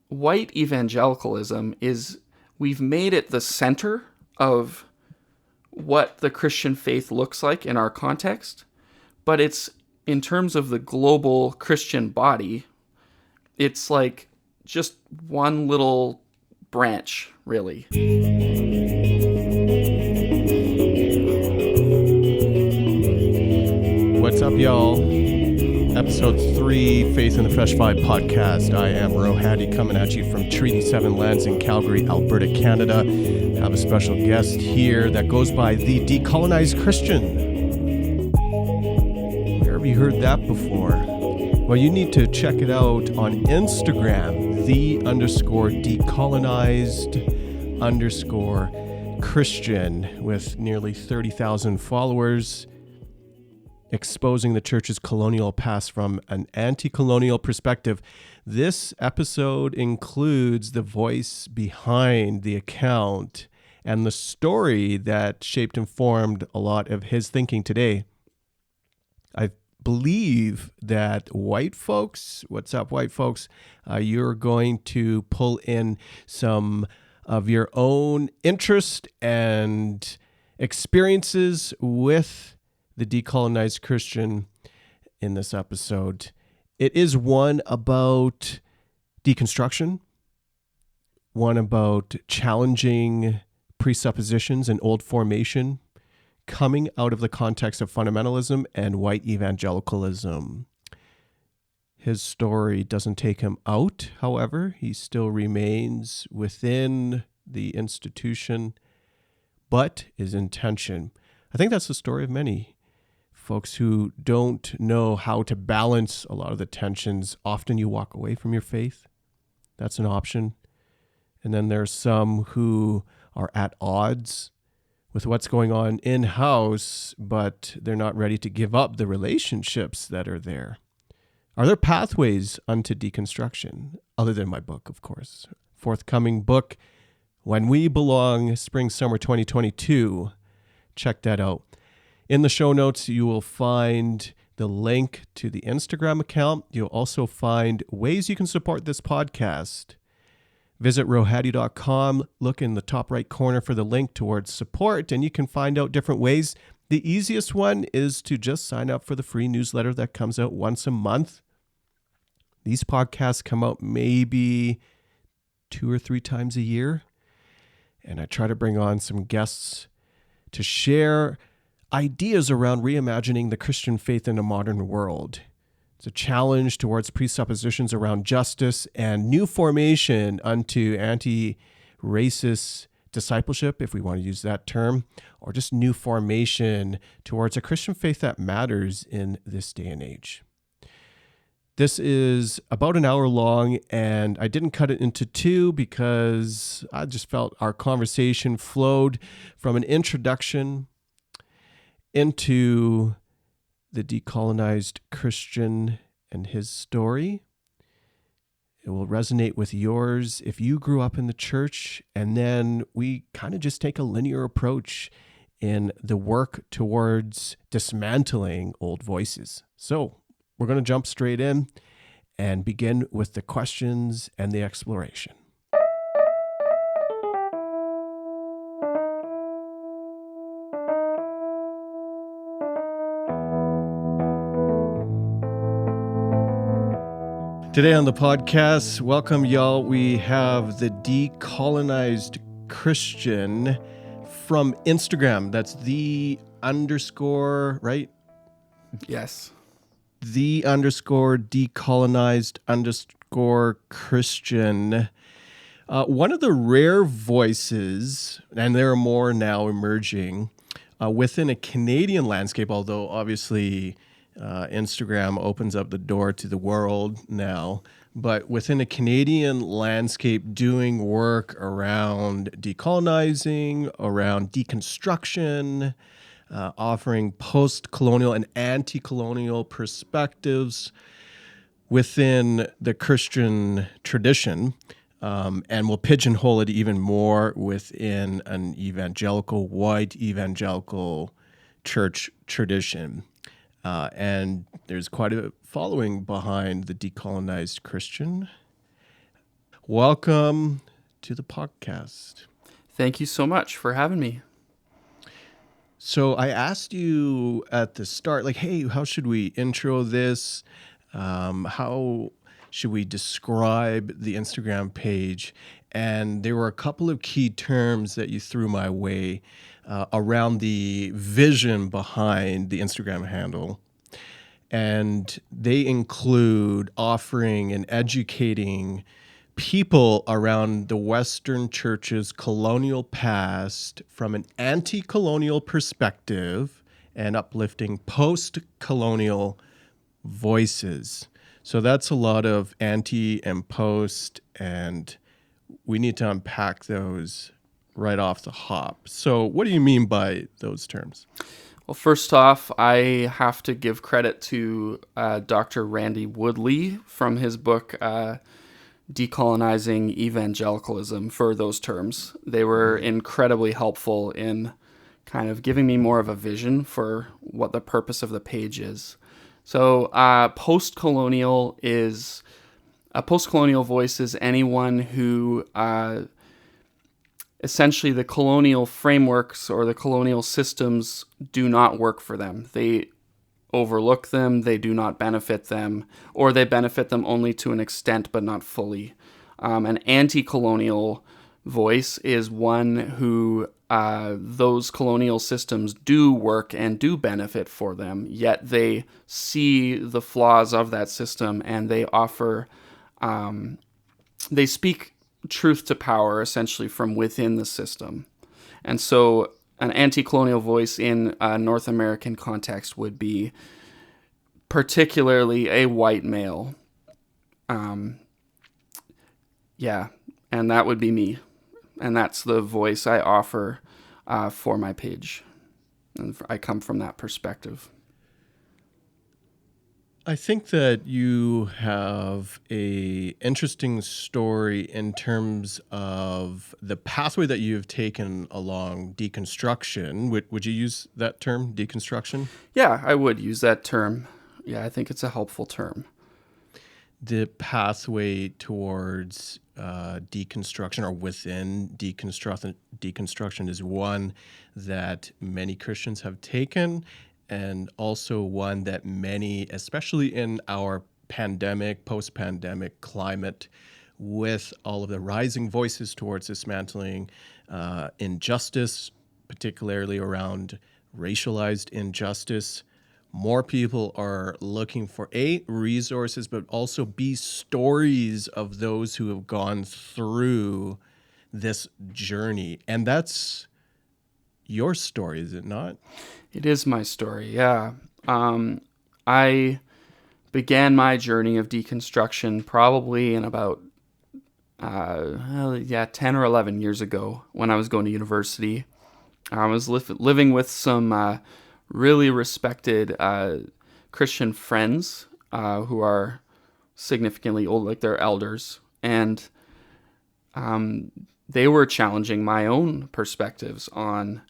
white evangelicalism is we've made it the center of what the Christian faith looks like in our context, but it's in terms of the global Christian body, it's like just one little branch, really. What's up, y'all? Episode 3, Faith in the Fresh Vibe podcast. I am Rohadi coming at you from Treaty 7 Lands in Calgary, Alberta, Canada. I have a special guest here that goes by the Decolonized Christian. Where have you heard that before? Well, you need to check it out on Instagram, the_decolonized_Christian with nearly 30,000 followers, exposing the church's colonial past from an anti-colonial perspective. This episode includes the voice behind the account and the story that shaped and formed a lot of his thinking today. I believe that white folks, what's up, white folks, you're going to pull in some of your own interest and experiences with the Decolonized Christian in this episode. It is one about deconstruction, one about challenging presuppositions and old formation, coming out of the context of fundamentalism and white evangelicalism. His story doesn't take him out, however. He still remains within the institution, but is in tension. I think that's the story of many folks who don't know how to balance a lot of the tensions. Often you walk away from your faith. That's an option. And then there's some who are at odds with what's going on in-house, but they're not ready to give up the relationships that are there. Are there pathways unto deconstruction? Other than my book, of course. Forthcoming book, When We Belong, Spring-Summer 2022. Check that out. In the show notes, you will find the link to the Instagram account. You'll also find ways you can support this podcast. Visit rohadi.com. Look in the top right corner for the link towards support, and you can find out different ways. The easiest one is to just sign up for the free newsletter that comes out once a month. These podcasts come out maybe 2 or 3 times a year, and I try to bring on some guests to share ideas around reimagining the Christian faith in a modern world. It's a challenge towards presuppositions around justice and new formation unto anti-racist discipleship, if we want to use that term, or just new formation towards a Christian faith that matters in this day and age. This is about an hour long, and I didn't cut it into 2 because I just felt our conversation flowed from an introduction into the decolonized Christian and his story. It will resonate with yours if you grew up in the church, and then we kind of just take a linear approach in the work towards dismantling old voices. So we're going to jump straight in and begin with the questions and the exploration. Today on the podcast, welcome y'all. We have the Decolonized Christian from Instagram. That's right? Yes. the_decolonized_Christian. One of the rare voices, and there are more now emerging, within a Canadian landscape, although obviously Instagram opens up the door to the world now, but within a Canadian landscape doing work around decolonizing, around deconstruction, offering post-colonial and anti-colonial perspectives within the Christian tradition, and we'll pigeonhole it even more within an white evangelical church tradition. And there's quite a following behind the decolonized Christian. Welcome to the podcast. Thank you so much for having me. So I asked you at the start, like, hey, how should we intro this? How should we describe the Instagram page? And there were a couple of key terms that you threw my way around the vision behind the Instagram handle. And they include offering and educating people around the Western Church's colonial past from an anti-colonial perspective and uplifting post-colonial voices. So that's a lot of anti and post, and we need to unpack those right off the hop. So what do you mean by those terms? Well, first off, I have to give credit to Dr. Randy Woodley from his book, Decolonizing Evangelicalism, for those terms. They were incredibly helpful in kind of giving me more of a vision for what the purpose of the page is. So post-colonial voice is anyone who essentially the colonial frameworks or the colonial systems do not work for them. They overlook them, they do not benefit them, or they benefit them only to an extent but not fully. An anti-colonial voice is one who those colonial systems do work and do benefit for them, yet they see the flaws of that system and they offer, they speak truth to power essentially from within the system. And so an anti-colonial voice in a North American context would be particularly a white male. And that would be me. And that's the voice I offer for my page. And I come from that perspective. I think that you have a interesting story in terms of the pathway that you've taken along deconstruction. Would you use that term, deconstruction? Yeah, I would use that term. Yeah, I think it's a helpful term. The pathway towards deconstruction or within deconstruction is one that many Christians have taken, and also one that many, especially in our pandemic, post-pandemic climate, with all of the rising voices towards dismantling injustice, particularly around racialized injustice, more people are looking for A, resources, but also B, stories of those who have gone through this journey. And that's your story, is it not? It is my story, yeah. I began my journey of deconstruction probably in about 10 or 11 years ago when I was going to university. I was living with some really respected Christian friends who are significantly old, like they're elders, and they were challenging my own perspectives on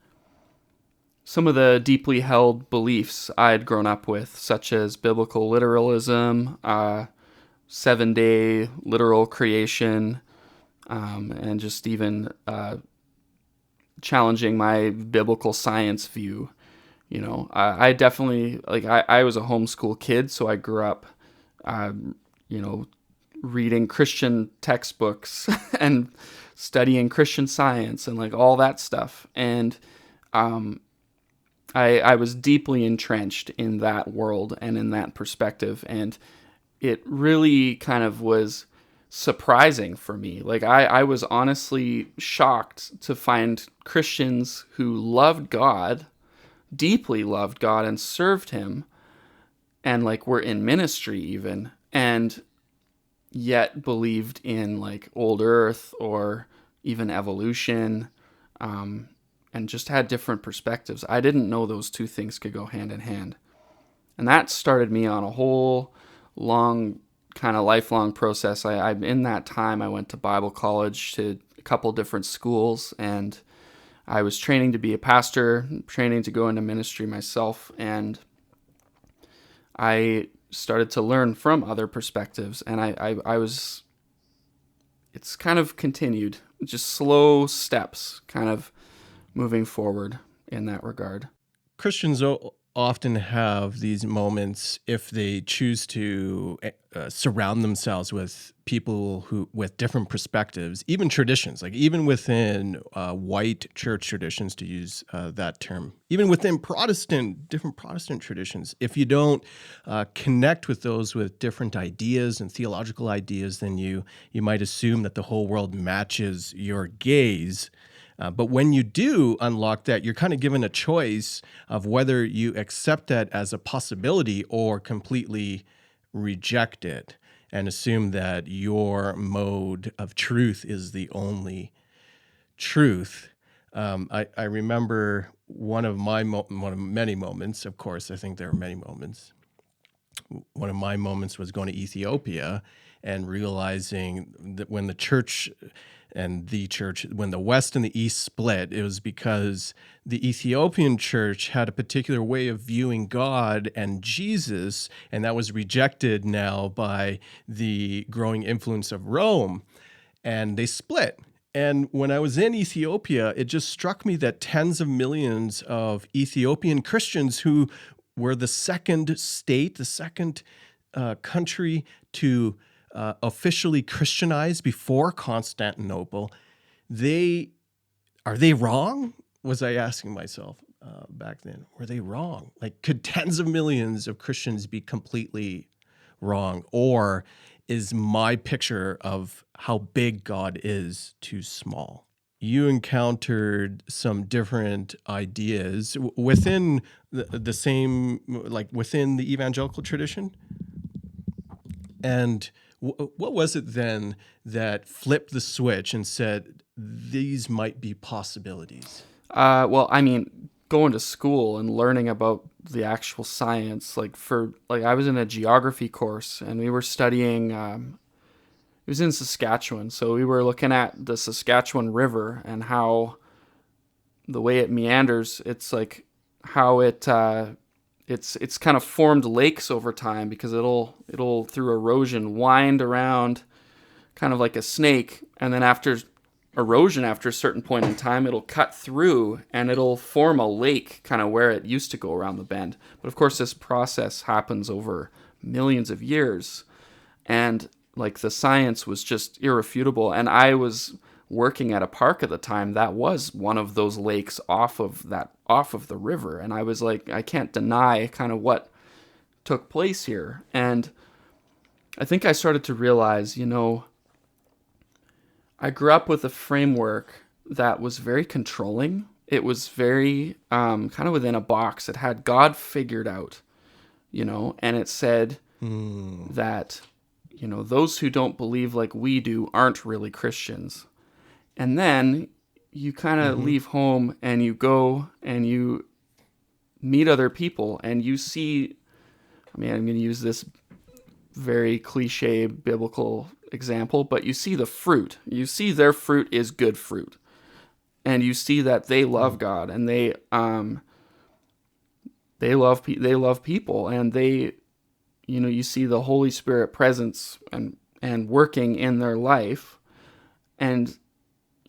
some of the deeply held beliefs I'd grown up with, such as biblical literalism, 7-day literal creation, and just even challenging my biblical science view. You know, I definitely, I was a homeschool kid, so I grew up, reading Christian textbooks and studying Christian science and all that stuff. And I was deeply entrenched in that world and in that perspective. And it really kind of was surprising for me. I was honestly shocked to find Christians who loved God, deeply loved God and served him, and were in ministry even, and yet believed in old earth or even evolution, and just had different perspectives. I didn't know those two things could go hand in hand. And that started me on a whole long, kind of lifelong process. In that time, I went to Bible college, to a couple different schools, and I was training to be a pastor, training to go into ministry myself, and I started to learn from other perspectives. And it's kind of continued, just slow steps, kind of moving forward in that regard. Christians often have these moments if they choose to surround themselves with people who with different perspectives, even traditions, like even within white church traditions, to use that term, even within different Protestant traditions. If you don't connect with those with different ideas and theological ideas, then you might assume that the whole world matches your gaze. But when you do unlock that, you're kind of given a choice of whether you accept that as a possibility or completely reject it and assume that your mode of truth is the only truth. I remember one of many moments. Of course, I think there are many moments. One of my moments was going to Ethiopia and realizing that when the West and the East split, it was because the Ethiopian church had a particular way of viewing God and Jesus, and that was rejected now by the growing influence of Rome, and they split. And when I was in Ethiopia, it just struck me that tens of millions of Ethiopian Christians who were the second state, the second country to officially Christianize before Constantinople, are they wrong? Was I asking myself back then? Were they wrong? Like, could tens of millions of Christians be completely wrong? Or is my picture of how big God is too small? You encountered some different ideas within the same, like within the evangelical tradition. And what was it then that flipped the switch and said, these might be possibilities? Well, I mean, going to school and learning about the actual science, I was in a geography course and we were studying, it was in Saskatchewan. So we were looking at the Saskatchewan River and how the way it meanders, it's like how it's kind of formed lakes over time because it'll through erosion wind around kind of like a snake, and then after erosion, after a certain point in time, it'll cut through and it'll form a lake kind of where it used to go around the bend. But of course this process happens over millions of years, and like the science was just irrefutable. And I was working at a park at the time that was one of those lakes off of the river, and I was like, I can't deny kind of what took place here. And I think I started to realize, I grew up with a framework that was very controlling. It was very kind of within a box. It had God figured out, and it said that those who don't believe like we do aren't really Christians. And then you kind of leave home and you go and you meet other people and you see, I'm going to use this very cliche biblical example, but you see the fruit. You see their fruit is good fruit. And you see that they love God and they love people, and they, you see the Holy Spirit presence and working in their life, and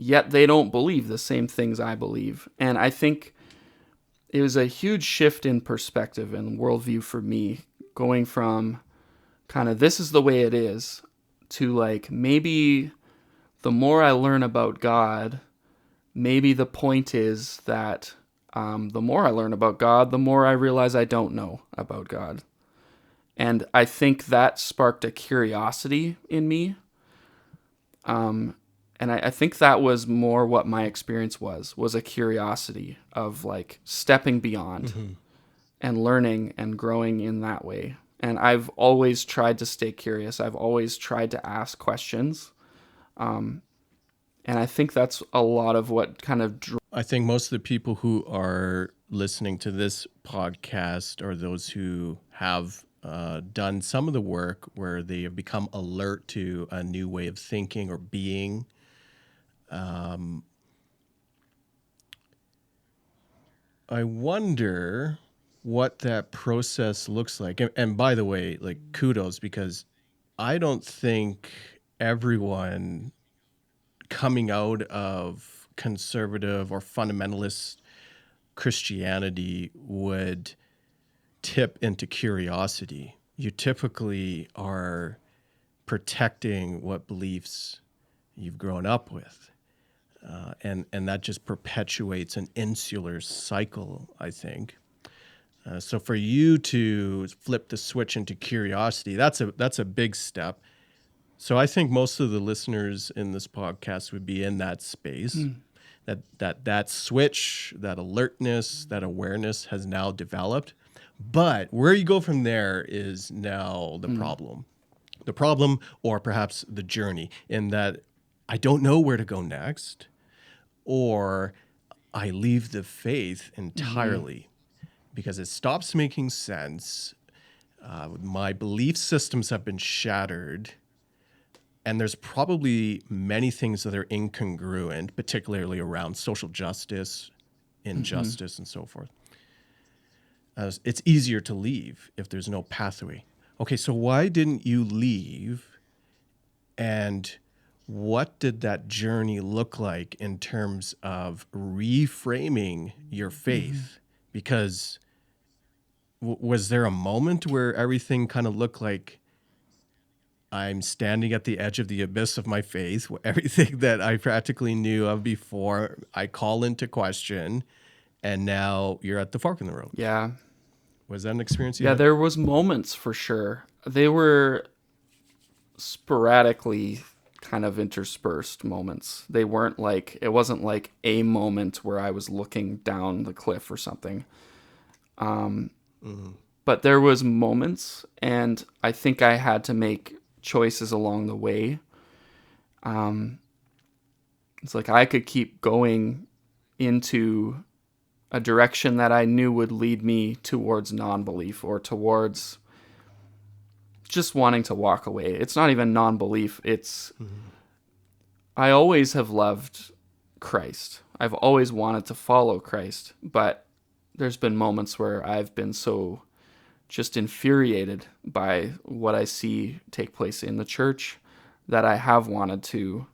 yet they don't believe the same things I believe. And I think it was a huge shift in perspective and worldview for me, going from kind of this is the way it is to like, maybe the more I learn about God, maybe the point is that the more I learn about God, the more I realize I don't know about God. And I think that sparked a curiosity in me. And I think that was more what my experience was a curiosity of like stepping beyond and learning and growing in that way. And I've always tried to stay curious. I've always tried to ask questions. And I think that's a lot of what kind of I think most of the people who are listening to this podcast are those who have done some of the work where they have become alert to a new way of thinking or being. I wonder what that process looks like. And by the way, like, kudos, because I don't think everyone coming out of conservative or fundamentalist Christianity would tip into curiosity. You typically are protecting what beliefs you've grown up with. And that just perpetuates an insular cycle, I think. So for you to flip the switch into curiosity, that's a big step. So I think most of the listeners in this podcast would be in that space. That switch, that alertness, that awareness has now developed. But where you go from there is now the problem. The problem, or perhaps the journey, in that I don't know where to go next, or I leave the faith entirely because it stops making sense. My belief systems have been shattered, and there's probably many things that are incongruent, particularly around social justice, injustice, and so forth. It's easier to leave if there's no pathway. Okay, so why didn't you leave? And what did that journey look like in terms of reframing your faith? Because was there a moment where everything kind of looked like I'm standing at the edge of the abyss of my faith, where everything that I practically knew of before I call into question, and now you're at the fork in the road? Yeah. Was that an experience you Yeah, had? there was moments for sure. They were sporadically kind of interspersed moments. They weren't like, it wasn't like a moment where I was looking down the cliff or something. But there was moments, and I think I had to make choices along the way. It's like I could keep going into a direction that I knew would lead me towards non-belief or towards just wanting to walk away. It's not even non-belief. It's, I always have loved Christ. I've always wanted to follow Christ, but there's been moments where I've been so just infuriated by what I see take place in the church that I have wanted to,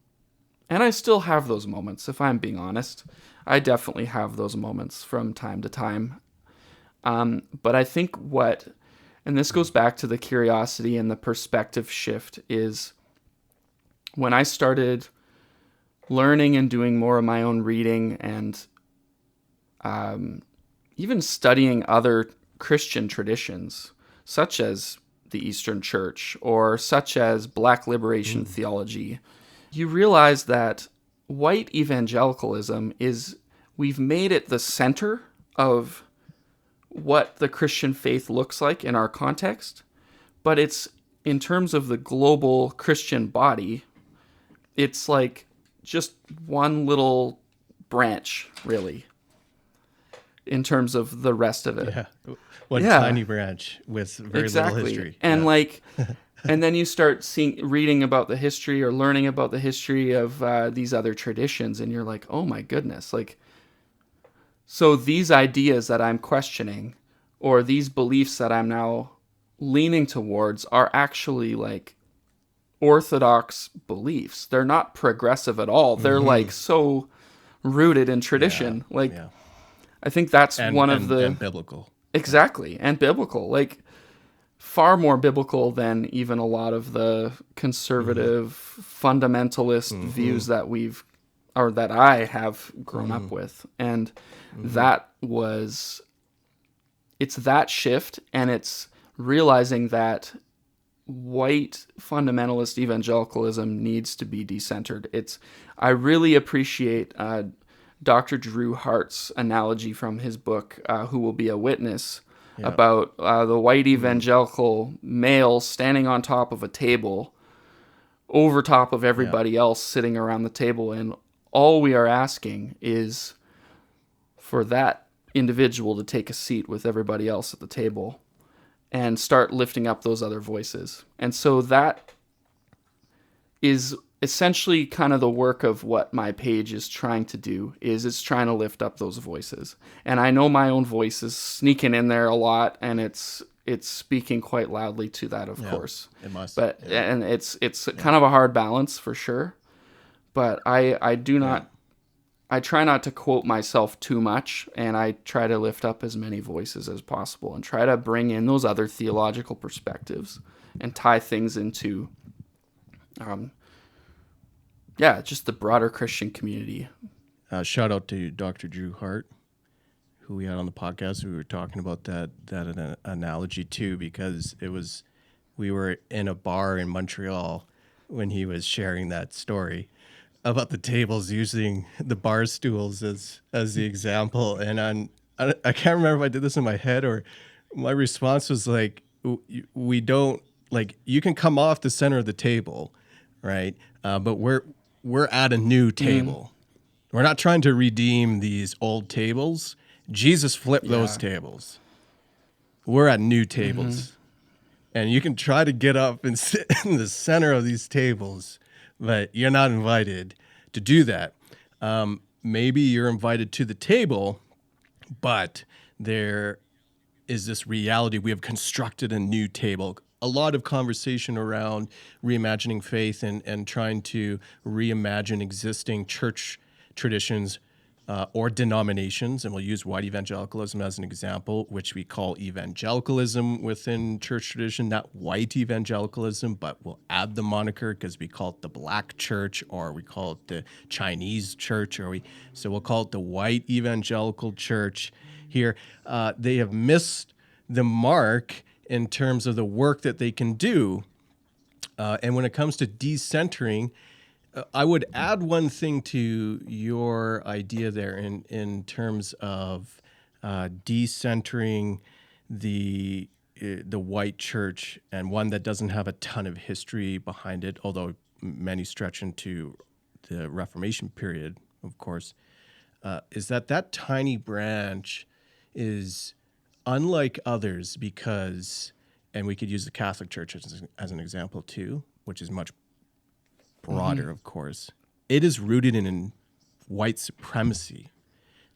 and I still have those moments, if I'm being honest. I definitely have those moments from time to time. But I think and this goes back to the curiosity and the perspective shift, is when I started learning and doing more of my own reading and even studying other Christian traditions, such as the Eastern Church or such as Black liberation theology, you realize that white evangelicalism we've made it the center of what the Christian faith looks like in our context, but it's, in terms of the global Christian body, it's like just one little branch, really, in terms of the rest of it. Yeah. One tiny branch with very little history. And and then you start reading about the history or learning about the history of these other traditions, and you're like, oh my goodness, like, so these ideas that I'm questioning, or these beliefs that I'm now leaning towards, are actually like orthodox beliefs. They're not progressive at all. They're like so rooted in tradition. I think that's one of the... And biblical. Exactly. And biblical. Like, far more biblical than even a lot of the conservative fundamentalist views that that I have grown up with. And it's that shift, and it's realizing that white fundamentalist evangelicalism needs to be decentered. I really appreciate Dr. Drew Hart's analogy from his book, Who Will Be a Witness, about the white evangelical male standing on top of a table, over top of everybody else sitting around the table, and all we are asking is for that individual to take a seat with everybody else at the table and start lifting up those other voices. And so that is essentially kind of the work of what my page is trying to do, is it's trying to lift up those voices. And I know my own voice is sneaking in there a lot, and it's speaking quite loudly to that, of course. It must. But and it's kind of a hard balance for sure. but I do not. I try not to quote myself too much, and I try to lift up as many voices as possible and try to bring in those other theological perspectives and tie things into, just the broader Christian community. Shout out to Dr. Drew Hart, who we had on the podcast. We were talking about that analogy too, because we were in a bar in Montreal when he was sharing that story about the tables using the bar stools as the example. And I can't remember if I did this in my head or my response was like, we don't, like, you can come off the center of the table, right? But we're at a new table. We're not trying to redeem these old tables. Jesus flipped those tables. We're at new tables. And you can try to get up and sit in the center of these tables, but you're not invited to do that. Maybe you're invited to the table, but there is this reality. We have constructed a new table. A lot of conversation around reimagining faith and trying to reimagine existing church traditions or denominations, and we'll use white evangelicalism as an example, which we call evangelicalism within church tradition, not white evangelicalism, but we'll add the moniker because we call it the black church, or we call it the Chinese church, so we'll call it the white evangelical church here. They have missed the mark in terms of the work that they can do. And when it comes to decentering, I would add one thing to your idea there in terms of decentering the white church, and one that doesn't have a ton of history behind it, although many stretch into the Reformation period, of course, is that tiny branch is unlike others because, and we could use the Catholic Church as an example too, which is much broader, of course. It is rooted in white supremacy.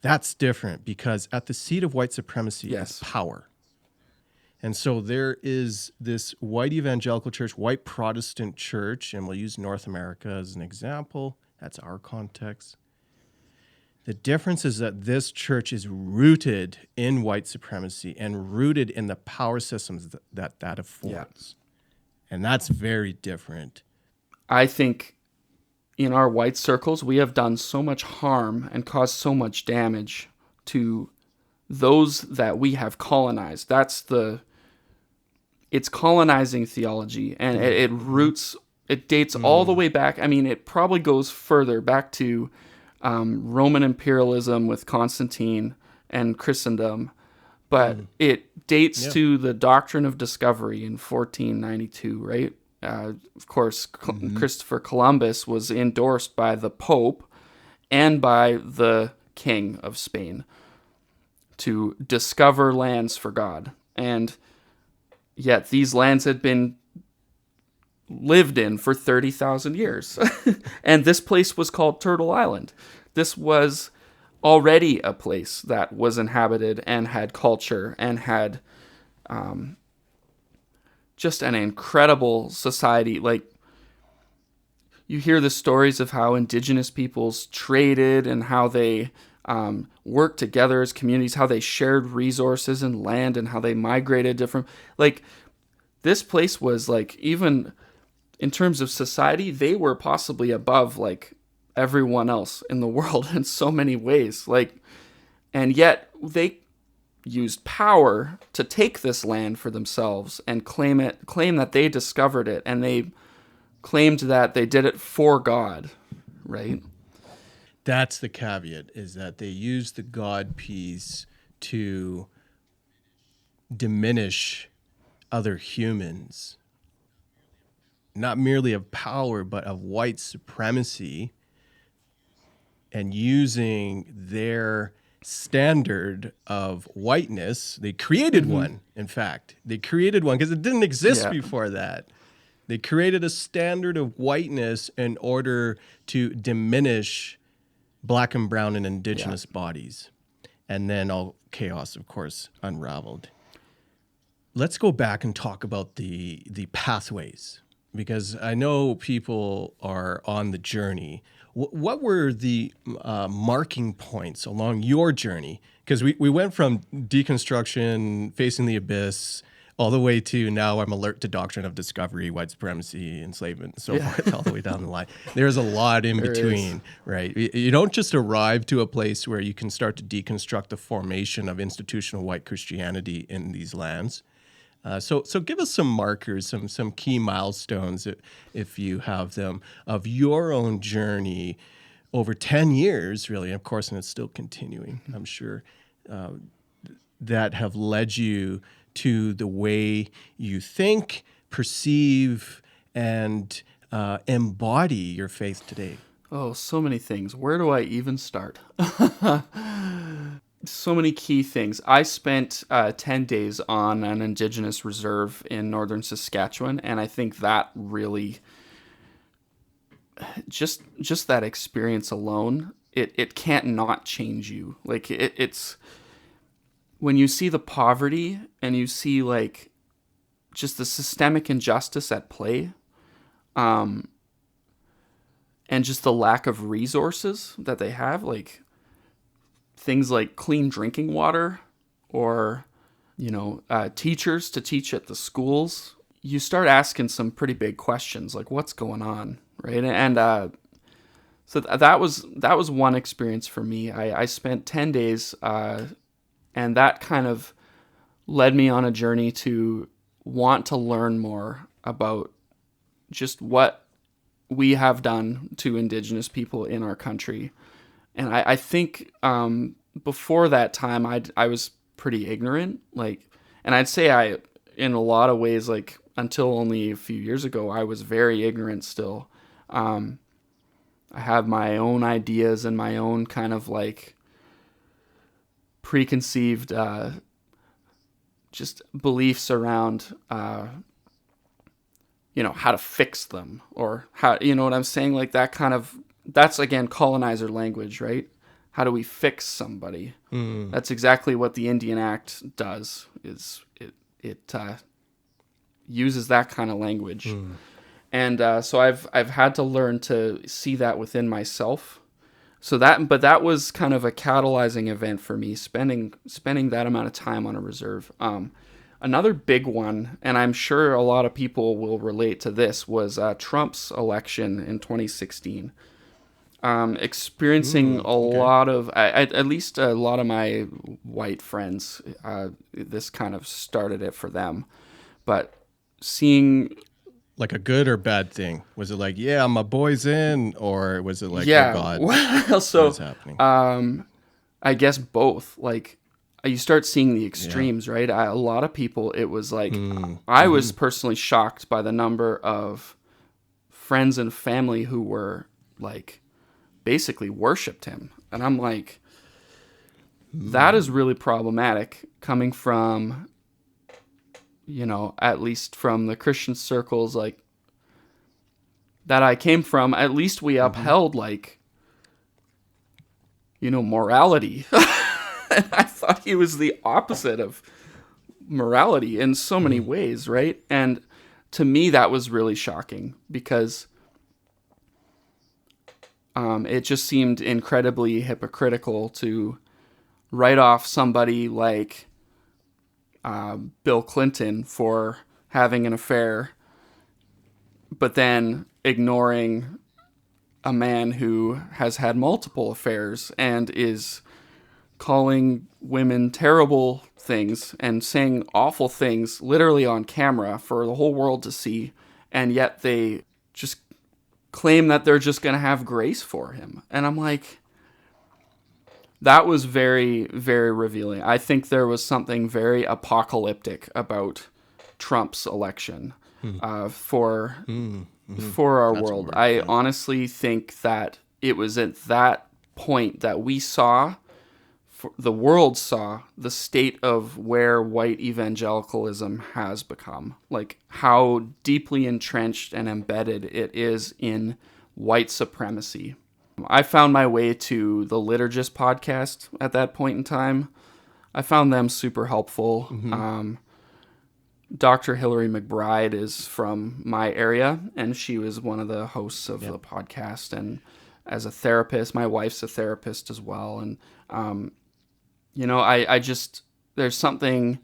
That's different because at the seat of white supremacy is power. And so there is this white evangelical church, white Protestant church, and we'll use North America as an example. That's our context. The difference is that this church is rooted in white supremacy and rooted in the power systems that affords. And that's very different. I think in our white circles, we have done so much harm and caused so much damage to those that we have colonized. It's colonizing theology, and it dates all the way back. I mean, it probably goes further back to Roman imperialism with Constantine and Christendom, but it dates to the doctrine of discovery in 1492, right? Of course, Christopher Columbus was endorsed by the Pope and by the King of Spain to discover lands for God. And yet these lands had been lived in for 30,000 years. And this place was called Turtle Island. This was already a place that was inhabited and had culture and had just an incredible society. Like, you hear the stories of how indigenous peoples traded and how they worked together as communities, how they shared resources and land, and how they migrated different. Like, this place was, like, even in terms of society, they were possibly above, like, everyone else in the world in so many ways. Like, and yet they used power to take this land for themselves and claim that they discovered it, and they claimed that they did it for God, right? That's the caveat, is that they used the God piece to diminish other humans, not merely of power, but of white supremacy, and using their standard of whiteness. They created one, in fact. They created one because it didn't exist before that. They created a standard of whiteness in order to diminish black and brown and indigenous bodies. And then all chaos, of course, unraveled. Let's go back and talk about the pathways, because I know people are on the journey. What were the marking points along your journey? Because we went from deconstruction, facing the abyss, all the way to now I'm alert to doctrine of discovery, white supremacy, enslavement, and so forth, all the way down the line. There's a lot in between, right? You don't just arrive to a place where you can start to deconstruct the formation of institutional white Christianity in these lands. So give us some markers, some key milestones, if you have them, of your own journey over 10 years, really, of course, and it's still continuing, I'm sure, that have led you to the way you think, perceive, and embody your faith today. Oh, so many things. Where do I even start? So many key things. I spent 10 days on an Indigenous reserve in northern Saskatchewan, and I think that really, just that experience alone, it can't not change you. Like, it's, when you see the poverty and you see, like, just the systemic injustice at play, and just the lack of resources that they have, like, things like clean drinking water or, teachers to teach at the schools, you start asking some pretty big questions, like what's going on, right? And so that was one experience for me. I spent 10 days, and that kind of led me on a journey to want to learn more about just what we have done to Indigenous people in our country. And I think before that time, I was pretty ignorant. Like, and I'd say in a lot of ways, like until only a few years ago, I was very ignorant still. I have my own ideas and my own kind of like preconceived just beliefs around how to fix them, or how, you know what I'm saying? Like that kind of, that's again colonizer language, right? How do we fix somebody? That's exactly what the Indian Act does. Is it uses that kind of language, and so I've had to learn to see that within myself. But that was kind of a catalyzing event for me, spending that amount of time on a reserve. Another big one, and I'm sure a lot of people will relate to this, was Trump's election in 2016. Experiencing a lot of, at least a lot of my white friends, this kind of started it for them. But seeing... Like a good or bad thing? Was it like, yeah, my boy's in, or was it like, yeah, oh God, well, so, what is happening? I guess both. Like, you start seeing the extremes, right? A lot of people, it was like, I was personally shocked by the number of friends and family who were like, basically worshipped him. And I'm like, that is really problematic coming from, at least from the Christian circles, like, that I came from. At least we upheld, like, morality. And I thought he was the opposite of morality in so many ways, right? And to me, that was really shocking because it just seemed incredibly hypocritical to write off somebody like Bill Clinton for having an affair, but then ignoring a man who has had multiple affairs and is calling women terrible things and saying awful things literally on camera for the whole world to see, and yet they just claim that they're just going to have grace for him. And I'm like, that was very, very revealing. I think there was something very apocalyptic about Trump's election for our world. I honestly think that it was at that point that we saw, the world saw, the state of where white evangelicalism has become. Like how deeply entrenched and embedded it is in white supremacy. I found my way to the Liturgist podcast at that point in time. I found them super helpful. Dr. Hillary McBride is from my area, and she was one of the hosts of the podcast. And as a therapist. My wife's a therapist as well. And, I just, there's something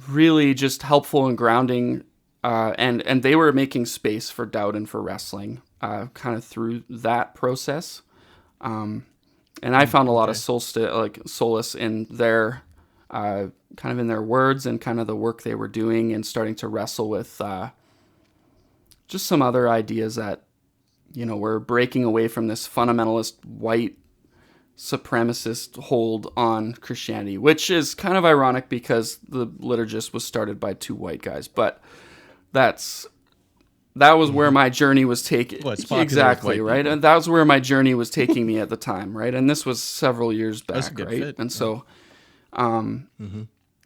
really just helpful and grounding. And they were making space for doubt and for wrestling, kind of through that process. And I found a lot of solace in their, kind of in their words and kind of the work they were doing, and starting to wrestle with, just some other ideas that, we're breaking away from this fundamentalist white supremacist hold on Christianity, which is kind of ironic because the liturgist was started by two white guys, but that was where my journey was taking. Well, it's popular exactly, with white right? people. And that was where my journey was taking me at the time, right? And this was several years back, That's a good right? fit. And so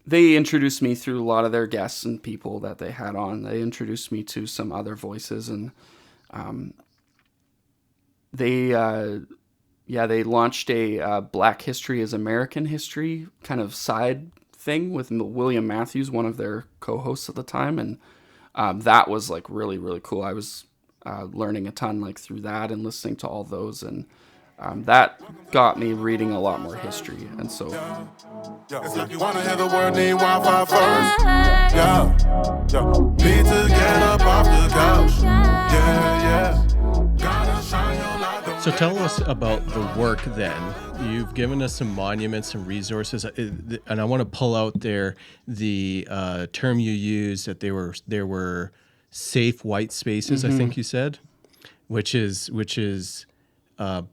they introduced me through a lot of their guests and people that they had on. They introduced me to some other voices, and they launched a Black History is American History kind of side thing with William Matthews, one of their co-hosts at the time, and that was like really, really cool. I was learning a ton like through that and listening to all those, and that got me reading a lot more history. And so it's like you wanna hear the word, need Wi-Fi first. Need to get up off the couch. Gotta shine your light. So tell us about the work then. You've given us some monuments, some resources, and I want to pull out there the term you used, that there were safe white spaces, I think you said, which is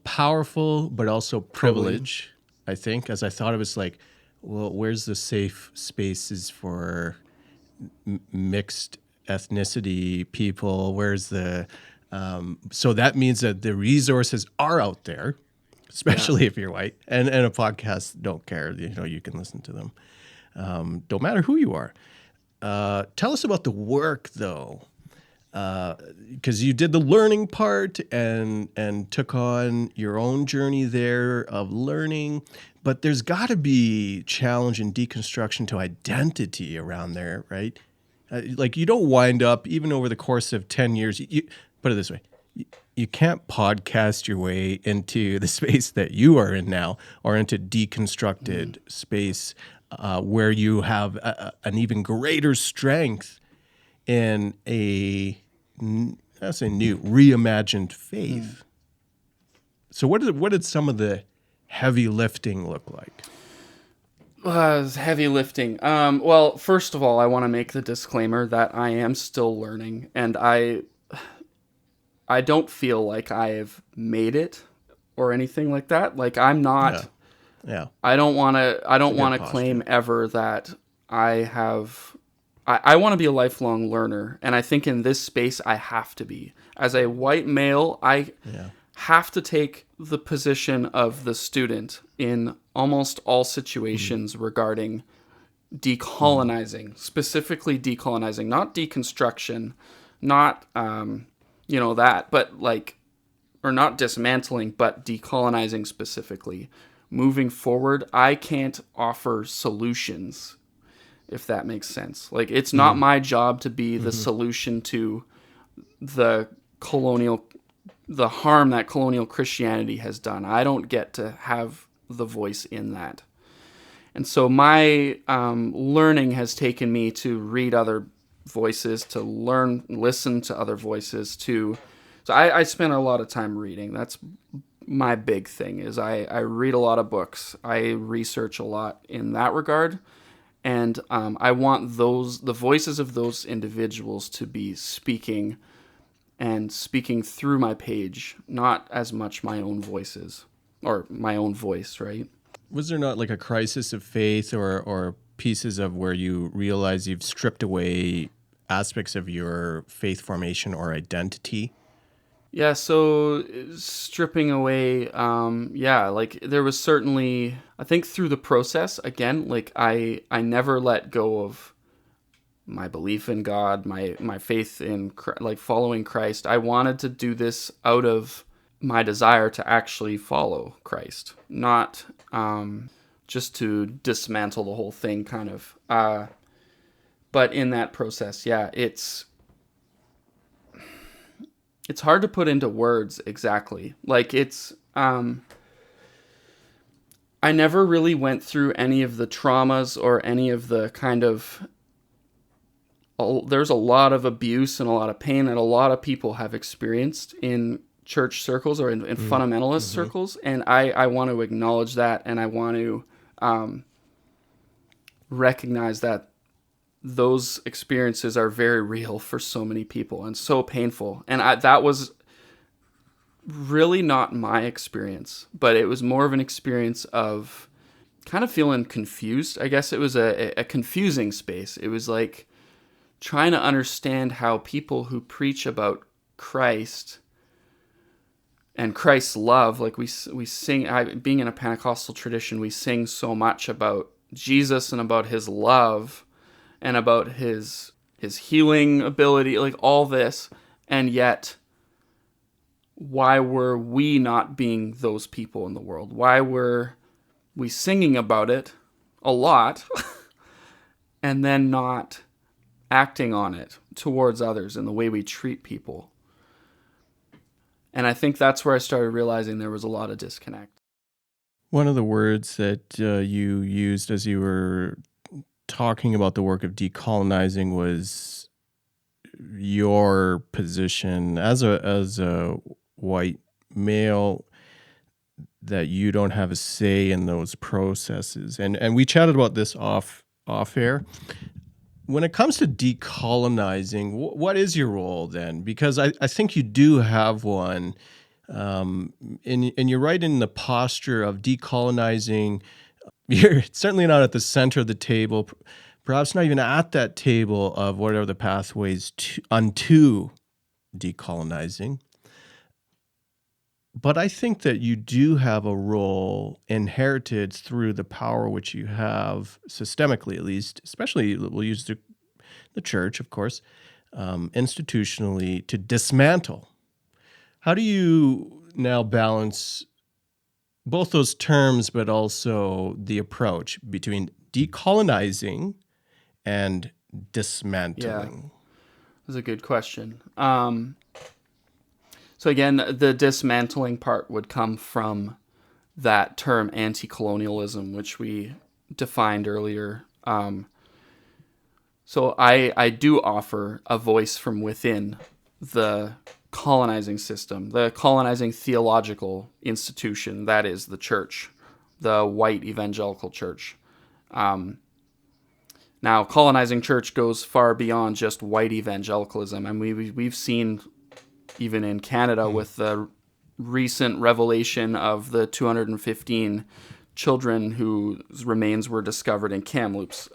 powerful, but also privilege, I think, as I thought it was like, well, where's the safe spaces for mixed ethnicity people? Where's the... so that means that the resources are out there, especially if you're white, and a podcast don't care, you can listen to them. Don't matter who you are. Tell us about the work though, because you did the learning part and took on your own journey there of learning, but there's got to be challenge and deconstruction to identity around there, right? Like you don't wind up, even over the course of 10 years, you put it this way, you can't podcast your way into the space that you are in now, or into deconstructed space where you have an even greater strength in a new reimagined faith. So what did some of the heavy lifting look like? Heavy lifting. Well, first of all, I want to make the disclaimer that I am still learning, and I don't feel like I've made it or anything like that. Like I'm not. Yeah. I don't want to claim ever that I have. I want to be a lifelong learner, and I think in this space I have to be. As a white male, I have to take the position of the student in almost all situations regarding decolonizing, specifically decolonizing, not deconstruction, not that, but or not dismantling, but decolonizing specifically. Moving forward, I can't offer solutions, if that makes sense. Like, it's not my job to be the solution to the harm that colonial Christianity has done. I don't get to have the voice in that. And so my learning has taken me to read other voices, to listen to other voices, so I spend a lot of time reading. That's my big thing, is I read a lot of books. I research a lot in that regard. And I want the voices of those individuals to be speaking through my page, not as much my own voices or my own voice, right? Was there not like a crisis of faith or pieces of where you realize you've stripped away aspects of your faith formation or identity? Yeah, so stripping away, like there was certainly, I think through the process, again, like I never let go of my belief in God, my faith in like following Christ. I wanted to do this out of my desire to actually follow Christ, not just to dismantle the whole thing kind of. But in that process, it's hard to put into words exactly. Like it's I never really went through any of the traumas or any of the kind of there's a lot of abuse and a lot of pain that a lot of people have experienced in church circles or in fundamentalist circles, and I want to acknowledge that, and I want to recognize that those experiences are very real for so many people and so painful. And that was really not my experience, but it was more of an experience of kind of feeling confused. I guess it was a confusing space. It was like trying to understand how people who preach about Christ and Christ's love, like we sing, being in a Pentecostal tradition, we sing so much about Jesus and about his love and about his healing ability, like all this, and yet why were we not being those people in the world? Why were we singing about it a lot and then not acting on it towards others in the way we treat people? And I think that's where I started realizing there was a lot of disconnect. One of the words that you used as you were talking about the work of decolonizing was your position as a white male, that you don't have a say in those processes. And we chatted about this off air. When it comes to decolonizing, what is your role then? Because I think you do have one. And you're right in the posture of decolonizing. You're certainly not at the center of the table, perhaps not even at that table of what are the pathways unto decolonizing. But I think that you do have a role inherited through the power which you have systemically, at least, especially we'll use the church, of course, institutionally, to dismantle. How do you now balance both those terms, but also the approach between decolonizing and dismantling? Yeah, that's a good question. So again, the dismantling part would come from that term anti-colonialism, which we defined earlier. So I do offer a voice from within the colonizing system, the colonizing theological institution that is the church, the white evangelical church. Now, colonizing church goes far beyond just white evangelicalism, and we've seen even in Canada with the recent revelation of the 215 children whose remains were discovered in Kamloops,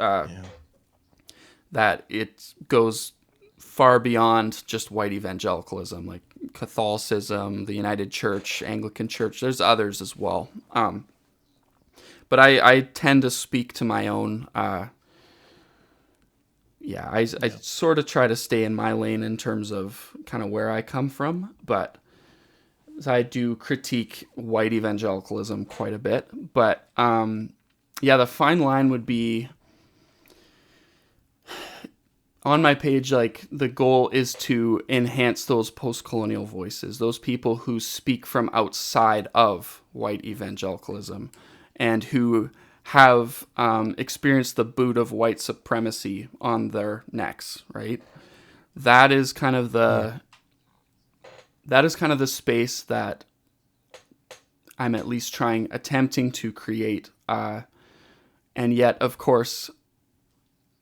that it goes far beyond just white evangelicalism, like Catholicism, the United Church, Anglican Church. There's others as well. But I tend to speak to my own... I sort of try to stay in my lane in terms of kind of where I come from, but I do critique white evangelicalism quite a bit. But the fine line would be on my page, like the goal is to enhance those post-colonial voices, those people who speak from outside of white evangelicalism and who have experienced the boot of white supremacy on their necks, right? That is kind of the space that I'm at least attempting to create. And yet, of course,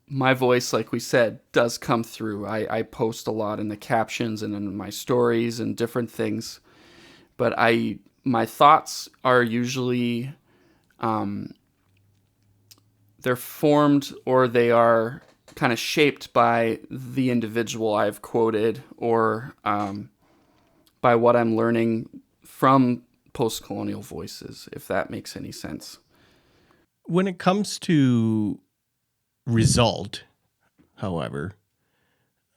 my voice, like we said, does come through. I post a lot in the captions and in my stories and different things. But my thoughts are usually... they're formed or they are kind of shaped by the individual I've quoted or by what I'm learning from post-colonial voices, if that makes any sense. When it comes to result, however,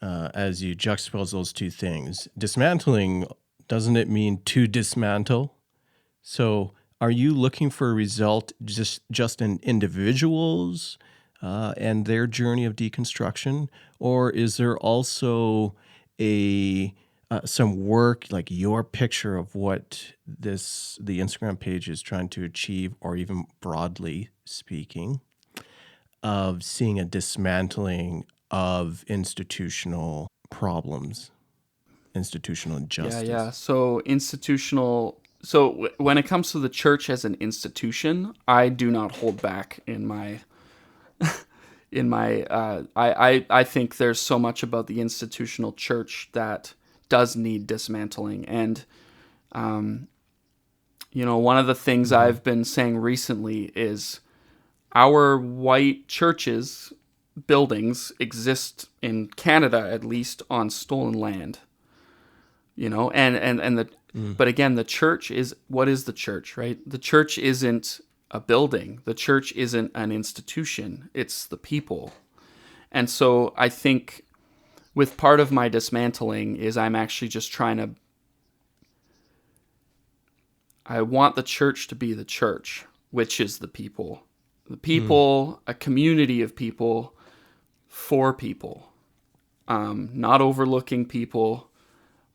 as you juxtapose those two things, dismantling, doesn't it mean to dismantle? So are you looking for a result just in individuals and their journey of deconstruction? Or is there also a some work, like your picture of what the Instagram page is trying to achieve, or even broadly speaking, of seeing a dismantling of institutional problems, institutional Yeah, injustice? yeah. So institutional. So when it comes to the church as an institution, I do not hold back in my I think there's so much about the institutional church that does need dismantling. And one of the things Mm-hmm. I've been saying recently is our white churches buildings exist in Canada, at least, on stolen land. And the Mm. but again, the church is, what is the church, right? The church isn't a building. The church isn't an institution. It's the people. And so I think with part of my dismantling is I'm actually just I want the church to be the church, which is the people. The Mm. people, a community of people for people, not overlooking people,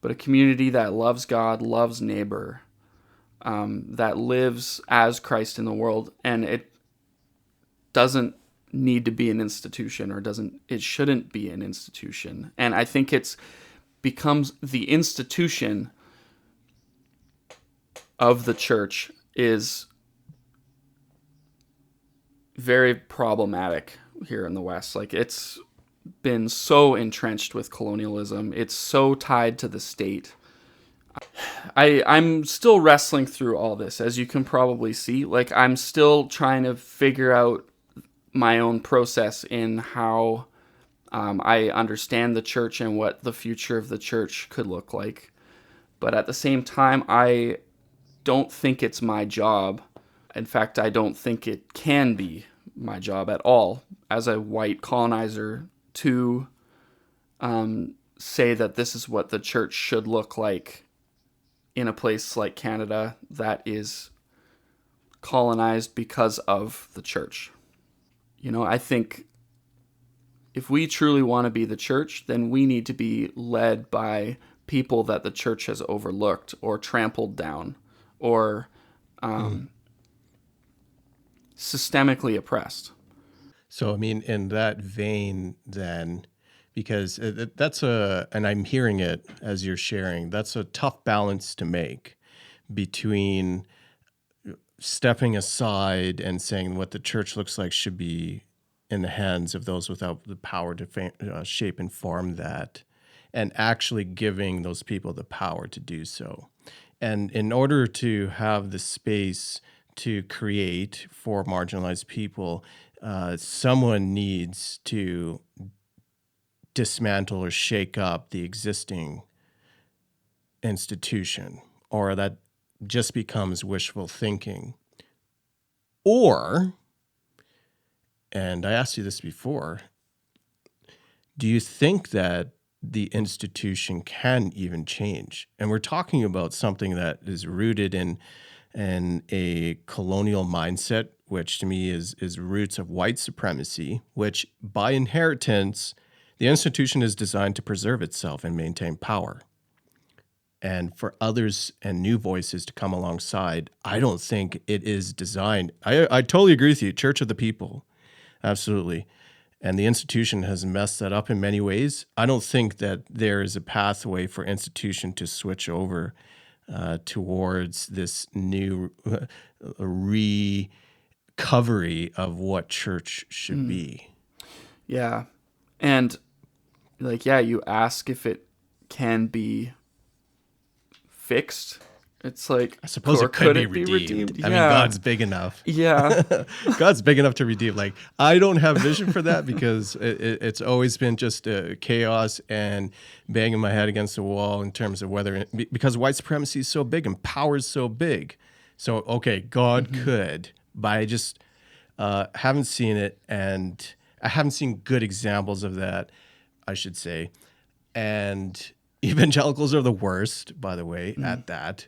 but a community that loves God, loves neighbor, that lives as Christ in the world. And it doesn't need to be an institution, or it shouldn't be an institution. And I think it's becomes the institution of the church is very problematic here in the West. Like, it's been so entrenched with colonialism. It's so tied to the state. I'm still wrestling through all this, as you can probably see. Like, I'm still trying to figure out my own process in how I understand the church and what the future of the church could look like. But at the same time, I don't think it's my job. In fact, I don't think it can be my job at all as a white colonizer to say that this is what the church should look like in a place like Canada that is colonized because of the church. I think if we truly want to be the church, then we need to be led by people that the church has overlooked or trampled down or Mm. systemically oppressed. So, I mean, in that vein, then, because and I'm hearing it as you're sharing, that's a tough balance to make between stepping aside and saying what the church looks like should be in the hands of those without the power to shape and form that, and actually giving those people the power to do so. And in order to have the space to create for marginalized people, someone needs to dismantle or shake up the existing institution, or that just becomes wishful thinking. Or, and I asked you this before, do you think that the institution can even change? And we're talking about something that is rooted in a colonial mindset, which to me is roots of white supremacy, which by inheritance, the institution is designed to preserve itself and maintain power. And for others and new voices to come alongside, I don't think it is designed. I totally agree with you. Church of the people. Absolutely. And the institution has messed that up in many ways. I don't think that there is a pathway for institution to switch over towards this new recovery of what church should be. Yeah. And you ask if it can be fixed. It's like, I suppose or it could be it be redeemed. redeemed? I mean, God's big enough. Yeah. God's big enough to redeem. Like, I don't have vision for that because it's always been just chaos and banging my head against the wall in terms of because white supremacy is so big and power is so big. So, okay, God could, but I just haven't seen it, and I haven't seen good examples of that, I should say. And evangelicals are the worst, by the way, at that.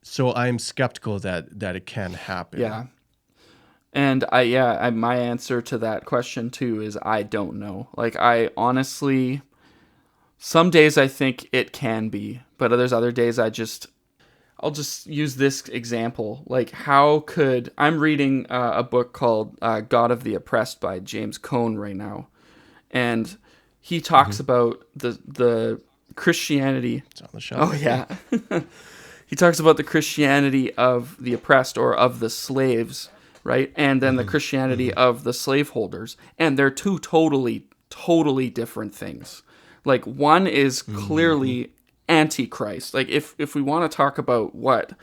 So I'm skeptical that it can happen. Yeah. And my answer to that question too is I don't know. Like, I honestly, Some days I think it can be, but there's other days I'll just use this example. Like, I'm reading a book called God of the Oppressed by James Cone right now. And he talks about the Christianity. It's on the shelf. Oh, yeah. He talks about the Christianity of the oppressed, or of the slaves, right? And then the Christianity of the slaveholders. And they're two totally different things. Like, one is clearly antichrist. Like, if we want to talk about what,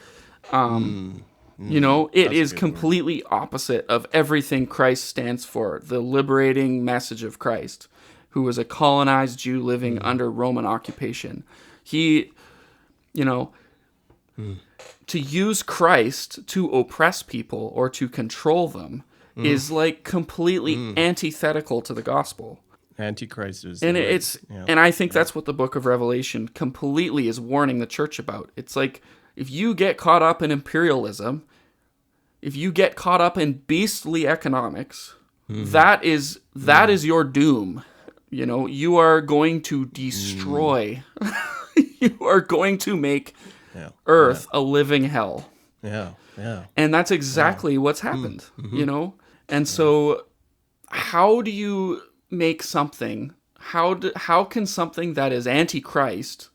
it is completely opposite of everything Christ stands for. The liberating message of Christ, who was a colonized Jew living under Roman occupation. He, to use Christ to oppress people or to control them is like completely antithetical to the gospel. Antichrist is, and and I think that's what the book of Revelation completely is warning the church about. It's like, if you get caught up in imperialism, if you get caught up in beastly economics, that is your doom. You are going to destroy. You are going to make Earth a living hell. Yeah. And that's exactly what's happened. And so, how do you make something? How can something that is antichrist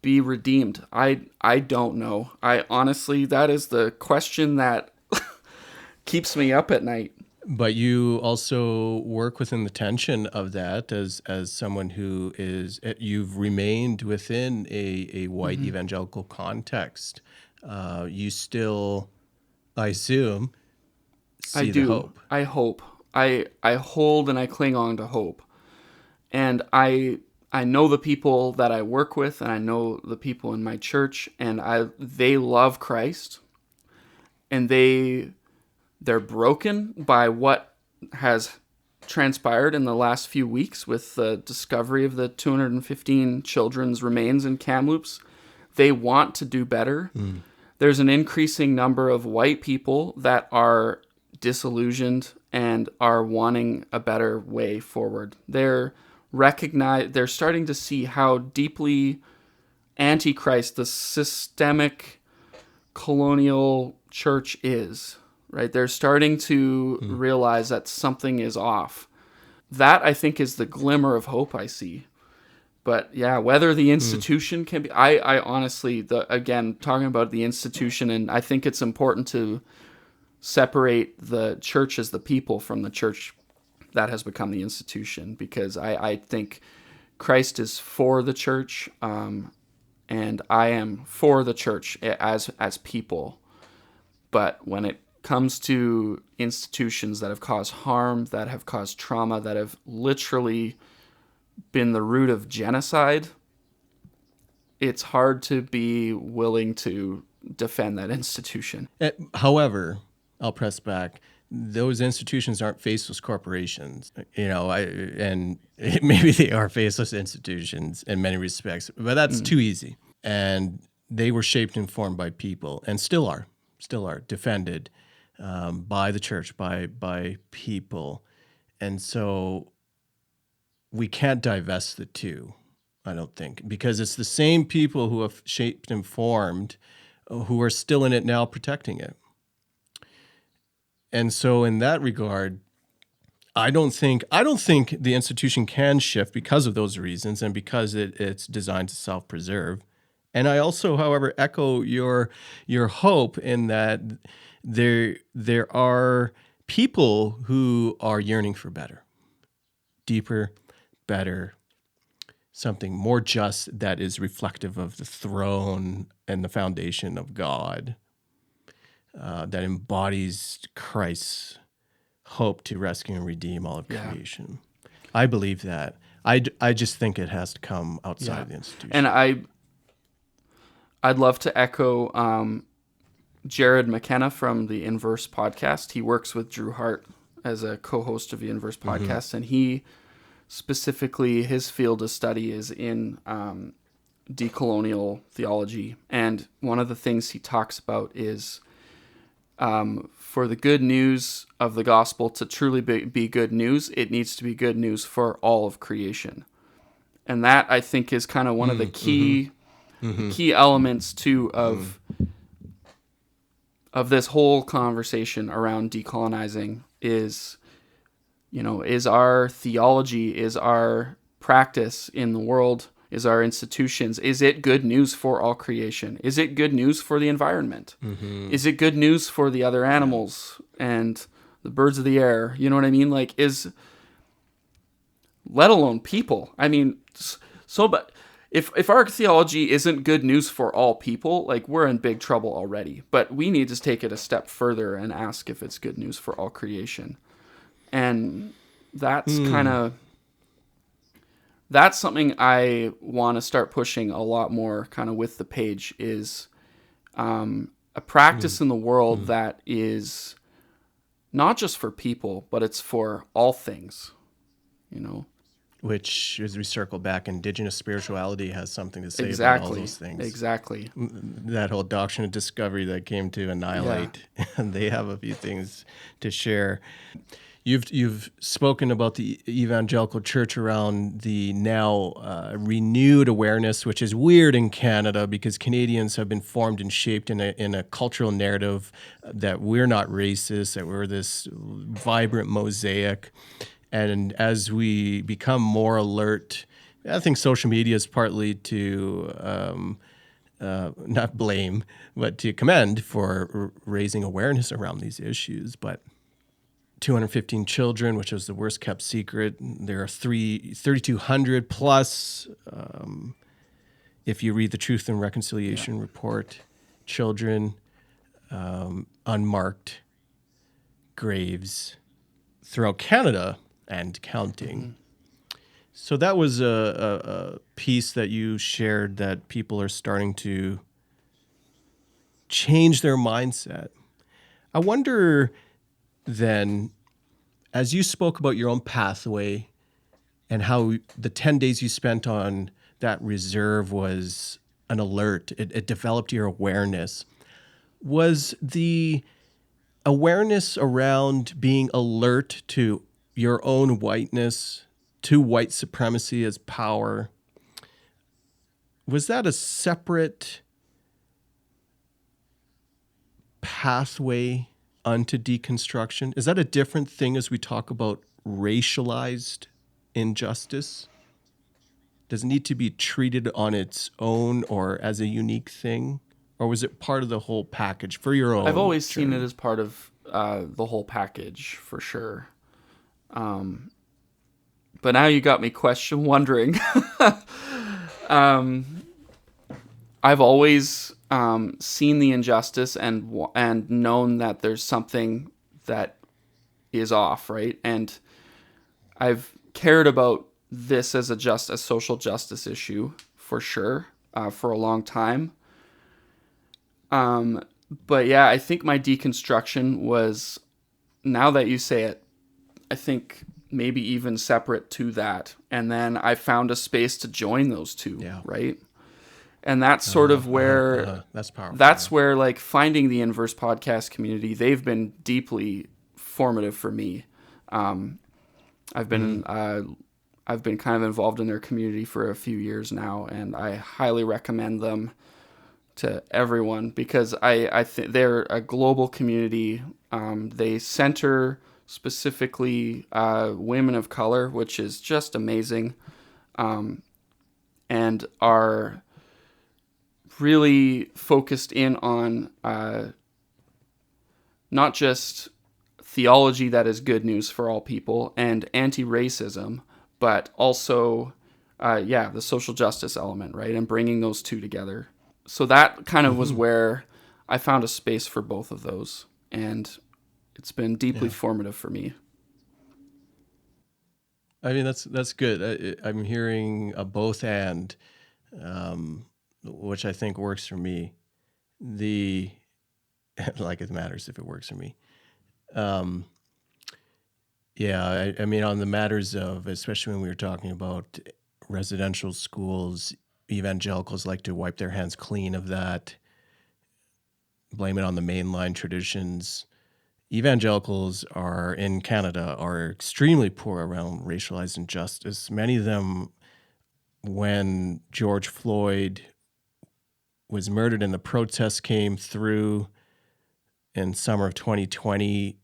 be redeemed? I don't know. I honestly, that is the question that keeps me up at night. But you also work within the tension of that as someone who you've remained within a white evangelical context. You still, I assume, see the hope. I hope. I hold and I cling on to hope. And I know the people that I work with, and I know the people in my church, and they love Christ, and they're broken by what has transpired in the last few weeks with the discovery of the 215 children's remains in Kamloops. They want to do better. There's an increasing number of white people that are disillusioned and are wanting a better way forward. They're starting to see how deeply antichrist the systemic colonial church is, right? They're starting to realize that something is off. That, I think, is the glimmer of hope I see. But yeah, whether the institution can be, I honestly, again, talking about the institution, and I think it's important to separate the church as the people from the church that has become the institution, because I think Christ is for the church, and I am for the church as people. But when it comes to institutions that have caused harm, that have caused trauma, that have literally been the root of genocide, it's hard to be willing to defend that institution. However, I'll press back. Those institutions aren't faceless corporations, and maybe they are faceless institutions in many respects, but that's too easy. And they were shaped and formed by people, and still are defended by the church, by people. And so we can't divest the two, I don't think, because it's the same people who have shaped and formed who are still in it now protecting it. And so in that regard, I don't think the institution can shift because of those reasons and because it's designed to self-preserve. And I also, however, echo your hope in that there are people who are yearning for better, deeper, better, something more just that is reflective of the throne and the foundation of God, that embodies Christ's hope to rescue and redeem all of creation. I believe that. I just think it has to come outside of the institution. And I'd love to echo Jared McKenna from the Inverse podcast. He works with Drew Hart as a co-host of the Inverse podcast, and he specifically, his field of study is in decolonial theology. And one of the things he talks about is for the good news of the gospel to truly be good news, it needs to be good news for all of creation. And that, I think, is kind of one of the key elements too of this whole conversation around decolonizing is, is our theology, is our practice in the world, is our institutions, is it good news for all creation? Is it good news for the environment? Is it good news for the other animals and the birds of the air? You know what I mean? Like, let alone people. I mean, but if our theology isn't good news for all people, like, we're in big trouble already. But we need to take it a step further and ask if it's good news for all creation. And that's that's something I want to start pushing a lot more kind of with the page, is a practice in the world that is not just for people, but it's for all things, Which, as we circle back, indigenous spirituality has something to say about all those things. Exactly. That whole doctrine of discovery that came to annihilate, and they have a few things to share. You've spoken about the evangelical church around the now renewed awareness, which is weird in Canada because Canadians have been formed and shaped in a cultural narrative that we're not racist, that we're this vibrant mosaic. And as we become more alert, I think social media is partly to not blame, but to commend for raising awareness around these issues. But 215 children, which was the worst kept secret. There are 3,200 plus, if you read the Truth and Reconciliation Report, children, unmarked graves throughout Canada and counting. So that was a piece that you shared, that people are starting to change their mindset. I wonder then, as you spoke about your own pathway and how the 10 days you spent on that reserve was an alert, it developed your awareness. Was the awareness around being alert to your own whiteness, to white supremacy as power, was that a separate pathway unto deconstruction? Is that a different thing as we talk about racialized injustice? Does it need to be treated on its own or as a unique thing? Or was it part of the whole package for your own? I've always seen it as part of the whole package, for sure. But now you got me wondering. I've always seen the injustice and known that there's something that is off, right? And I've cared about this as a social justice issue, for sure, for a long time. But yeah, I think my deconstruction was, now that you say it, I think maybe even separate to that. And then I found a space to join those two, right? And that's sort of where that's powerful. That's where, like, finding the Inverse podcast community, they've been deeply formative for me. I've been kind of involved in their community for a few years now, and I highly recommend them to everyone because I think they're a global community. They center specifically women of color, which is just amazing, and are really focused in on not just theology that is good news for all people and anti-racism, but also, the social justice element, right? And bringing those two together. So that kind of was where I found a space for both of those. And it's been deeply formative for me. I mean, that's good. I'm hearing a both and, which I think works for me. Like it matters if it works for me. I mean, on the matters of, especially when we were talking about residential schools, evangelicals like to wipe their hands clean of that, blame it on the mainline traditions. Evangelicals in Canada are extremely poor around racialized injustice. Many of them when George Floyd was murdered and the protests came through in summer of 2020,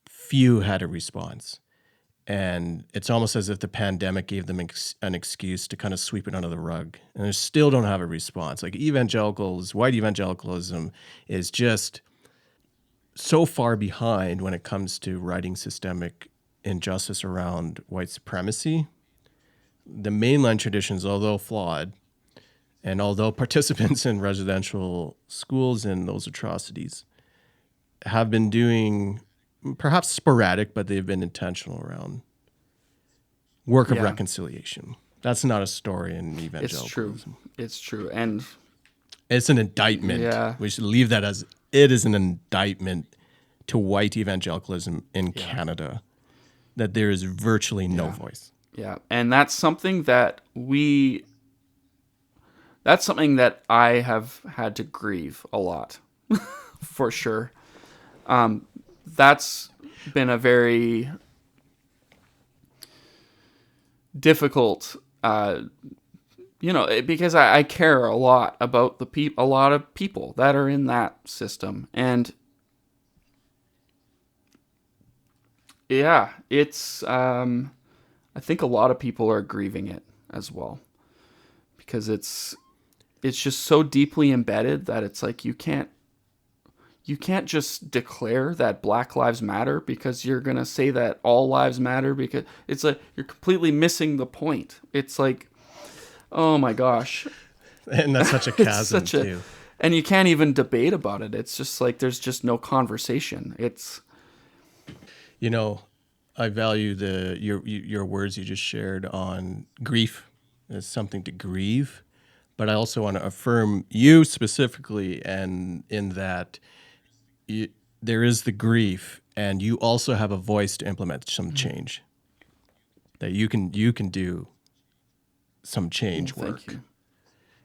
few had a response. And it's almost as if the pandemic gave them an excuse to kind of sweep it under the rug. And they still don't have a response. Like white evangelicalism is just so far behind when it comes to righting systemic injustice around white supremacy. The mainline traditions, although flawed, and although participants in residential schools in those atrocities have been doing perhaps sporadic, but they've been intentional around work of reconciliation. That's not a story in evangelicalism. It's true. And it's an indictment. Yeah. We should leave that as it is an indictment to white evangelicalism in Canada, that there is virtually no voice. Yeah. And that's something that I have had to grieve a lot, for sure. That's been a very difficult, because I care a lot about a lot of people that are in that system. And yeah, it's, I think a lot of people are grieving it as well, because it's just so deeply embedded that it's like you can't just declare that Black Lives Matter because you're going to say that all lives matter, because it's like you're completely missing the point. It's like, oh my gosh. And that's such a chasm too. And you can't even debate about it. It's just like there's just no conversation. It's, I value your words you just shared on grief as something to grieve, but I also want to affirm you specifically, and in that there is the grief, and you also have a voice to implement some change. That you can do some change work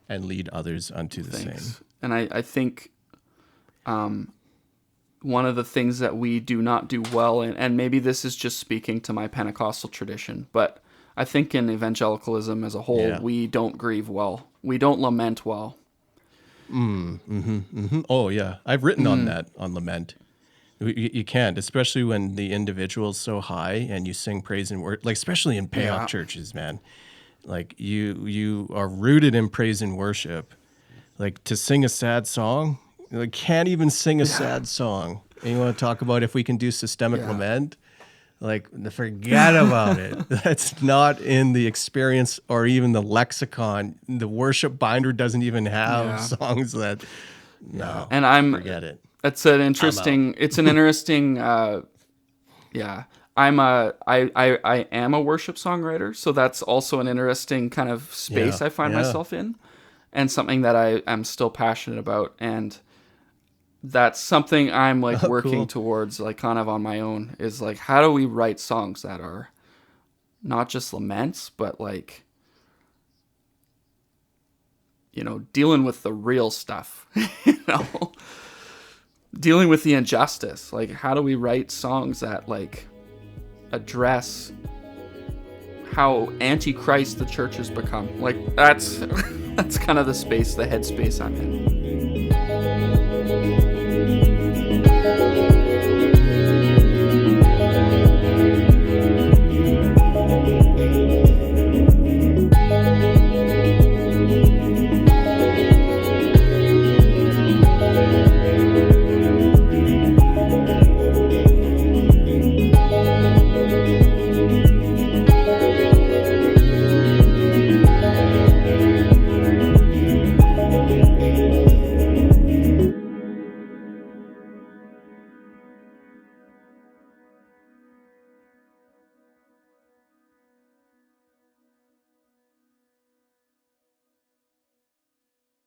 and lead others unto the same. And I think one of the things that we do not do well, and maybe this is just speaking to my Pentecostal tradition, but I think in evangelicalism as a whole, we don't grieve well. We don't lament well. Oh, yeah. I've written on that, on lament. You can't, especially when the individual is so high and you sing praise and worship, like especially in payoff churches, man. Like you are rooted in praise and worship. Like to sing a sad song, you can't even sing a sad song. And you want to talk about if we can do systemic lament? Like, forget about it. That's not in the experience or even the lexicon. The worship binder doesn't even have songs that. No, and forget it. That's an interesting. It's an interesting. I am a worship songwriter, so that's also an interesting kind of space I find myself in, and something that I am still passionate about, and that's something I'm like working towards, like kind of on my own, is like, how do we write songs that are not just laments, but like, dealing with the real stuff, dealing with the injustice. Like, how do we write songs that like address how anti-Christ the church has become? Like, that's kind of the headspace I'm in.